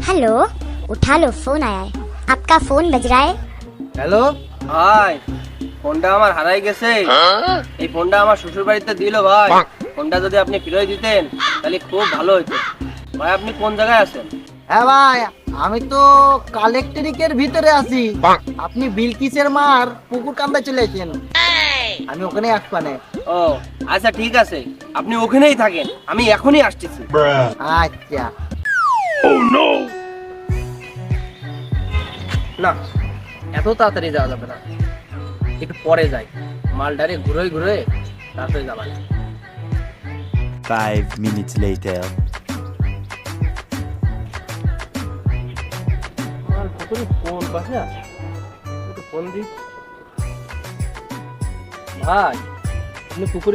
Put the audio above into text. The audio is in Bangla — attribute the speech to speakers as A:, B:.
A: हेलो, उठा लो, फोन आया है। आपका फोन बज रहा है।
B: হ্যালো ভাই, ফোনটা আমার হারাই গেছে। এই ফোনটা আমার শ্বশুর বাড়িতে দিল ভাই। ফোনটা যদি আপনি ফিরিয়ে দিতেন তাহলে খুব ভালো হতো। ভাই আপনি কোন জায়গায় আছেন?
C: হ্যাঁ ভাই, আমি তো কালেক্টরিকের ভিতরে আছি। আপনি বিলকিসের মার পুকুর কান্দা চলে এসেছেন, আমি ওখানে আসবানে।
B: ও আচ্ছা ঠিক আছে, আপনি ওখানেই থাকেন, আমি এখনই আসতেছি।
C: আচ্ছা।
B: না, এত তাড়াতাড়ি যাওয়া যাবে না, একটু পরে যাই। মালটারে ঘুরে ঘুরে তারপরে যাবা।
D: 5 minutes later.
B: ফোন পাশে আছে, ফোন দিই। ভাই আপনি পুকুরে